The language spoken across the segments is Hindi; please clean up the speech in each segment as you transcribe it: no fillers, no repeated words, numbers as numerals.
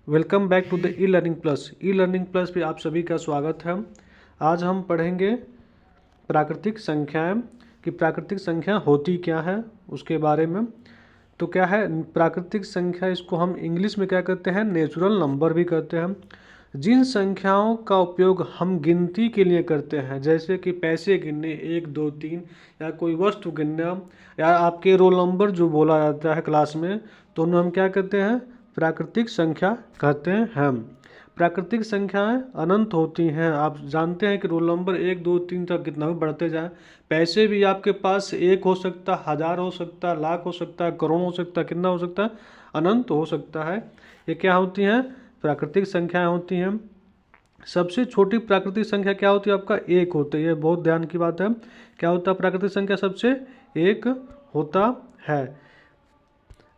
Welcome back to the e learning plus. E learning plus पे आप सभी का स्वागत है। आज हम पढ़ेंगे प्राकृतिक संख्याएं कि प्राकृतिक संख्या होती क्या है उसके बारे में। तो क्या है प्राकृतिक संख्या, इसको हम इंग्लिश में क्या कहते हैं, नेचुरल नंबर भी कहते हैं। जिन संख्याओं का उपयोग हम गिनती के लिए करते हैं, जैसे कि पैसे गिनने 1 2 3, या कोई वस्तु गिनना, या आपके रोल नंबर जो बोला जाता है क्लास में, तो उन्हें हम क्या कहते हैं, प्राकृतिक संख्या कहते हैं। प्राकृतिक संख्याएं अनंत होती हैं। आप जानते हैं कि रोल नंबर 1 2 3 तक कितना भी बढ़ते जाए। पैसे भी आपके पास 1 हो सकता है, 1000 हो सकता है, लाख हो सकता है, करोड़ हो सकता है, कितना हो सकता है, अनंत हो सकता है। ये क्या होती हैं, प्राकृतिक संख्याएं होती हैं। सबसे छोटी प्राकृतिक संख्या क्या होती है, आपका 1 होता है। ये बहुत ध्यान की बात है। क्या होता है प्राकृतिक संख्या, सबसे 1 होता है।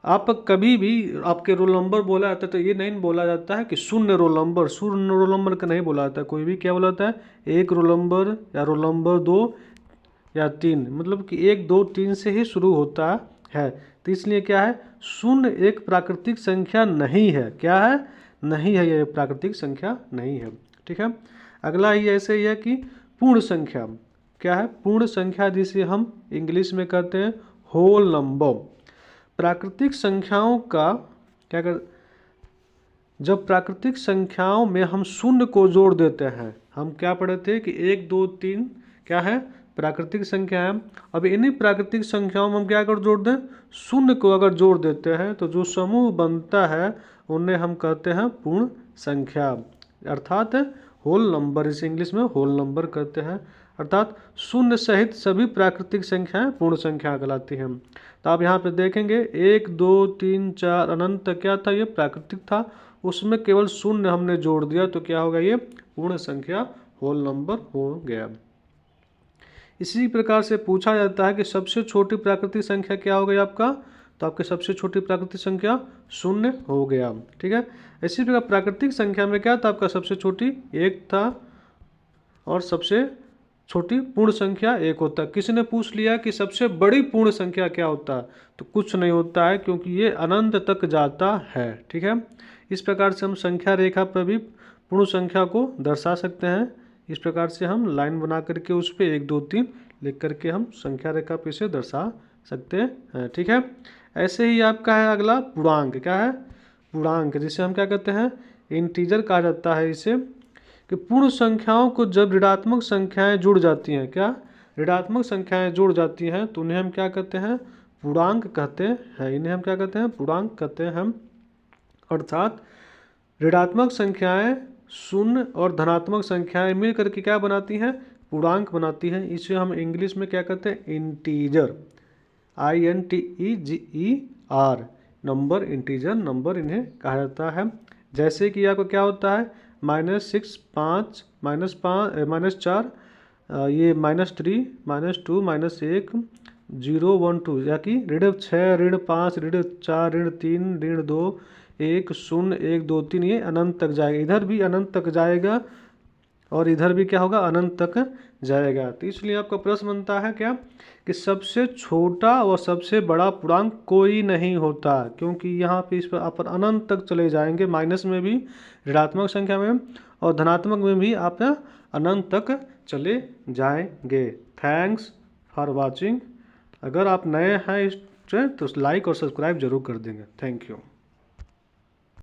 आप कभी भी आपके रोल नंबर बोला जाता है तो ये नहीं बोला जाता है कि शून्य रोल नंबर का नहीं बोला जाता है। कोई भी क्या बोला जाता है, 1 रोल नंबर या रोल नंबर 2 या 3, मतलब कि 1 2 3 से ही शुरू होता है। तो इसलिए क्या है, शून्य एक प्राकृतिक संख्या नहीं है। क्या है, नहीं है, ये प्राकृतिक संख्या नहीं है। ठीक है। अगला ही ऐसे ही है कि पूर्ण संख्या। क्या है, पूर्ण संख्या जिसे हम इंग्लिश में कहते हैं होल नंबर। प्राकृतिक संख्याओं का क्या कर, जब प्राकृतिक संख्याओं में हम शून्य को जोड़ देते हैं, हम क्या पढ़े थे कि 1 2 3 क्या है, प्राकृतिक संख्या है। अब इन्हीं प्राकृतिक संख्याओं में हम क्या कर जोड़ दें, शून्य को अगर जोड़ देते हैं तो जो समूह बनता है उन्हें हम कहते हैं पूर्ण संख्या, अर्थात होल नंबर। इसे इंग्लिश में होल नंबर कहते हैं। अर्थात शून्य सहित सभी प्राकृतिक संख्याएं पूर्ण संख्या कहलाती हैं। तो आप यहाँ पे देखेंगे 1 2 3 4 अनंत तक क्या था, ये प्राकृतिक था। उसमें केवल शून्य हमने जोड़ दिया तो क्या होगा, ये पूर्ण संख्या होल नंबर हो गया। इसी प्रकार से पूछा जाता है कि सबसे छोटी प्राकृतिक संख्या क्या हो गई आपका, तो आपकी सबसे छोटी प्राकृतिक संख्या शून्य हो गया। ठीक है। इसी प्रकार प्राकृतिक संख्या में क्या था, आपका सबसे छोटी 1 था और सबसे छोटी पूर्ण संख्या 1 होता है। किसी ने पूछ लिया कि सबसे बड़ी पूर्ण संख्या क्या होता है, तो कुछ नहीं होता है, क्योंकि ये अनंत तक जाता है। ठीक है। इस प्रकार से हम संख्या रेखा पर भी पूर्ण संख्या को दर्शा सकते हैं। इस प्रकार से हम लाइन बना करके उस पर 1 2 3 लिख करके हम संख्या रेखा पे से दर्शा सकते हैं। ठीक है। ऐसे ही आपका है अगला पूर्णांक। क्या है, पूर्णांक, जिसे हम क्या कहते हैं, इंटीजर कहा जाता है इसे। कि पूर्ण संख्याओं को जब ऋणात्मक संख्याएं जुड़ जाती हैं, क्या ऋणात्मक संख्याएं जुड़ जाती हैं, तो उन्हें हम क्या कहते हैं, पूर्णांक कहते हैं। इन्हें हम क्या कहते हैं, पूर्णांक कहते हैं हम। अर्थात ऋणात्मक संख्याएं शून्य और धनात्मक संख्याएं मिल करके क्या बनाती हैं, पूर्णांक बनाती हैं। इसे हम इंग्लिश में क्या कहते हैं, integer, INTEGER, number, integer number इन्हें कहा जाता है। जैसे कि आपको क्या होता है, -6 5 -4, ये -3 -2 -1 0 1 2, या कि -6 -5 -4 -3 -2 1 0 1 2 3, ये अनंत तक जाएगा। इधर भी अनंत तक जाएगा और इधर भी क्या होगा, अनंत तक जाएगा। तो इसलिए आपका प्रश्न बनता है क्या, कि सबसे छोटा और सबसे बड़ा पूर्णांक कोई नहीं होता, क्योंकि यहाँ पे इस पर आप अनंत तक चले जाएंगे। माइनस में भी, ऋणात्मक संख्या में और धनात्मक में भी आप अनंत तक चले जाएंगे। Thanks for watching. अगर आप नए हैं इस तो लाइक और सब्सक्राइब जरूर कर देंगे। Thank you.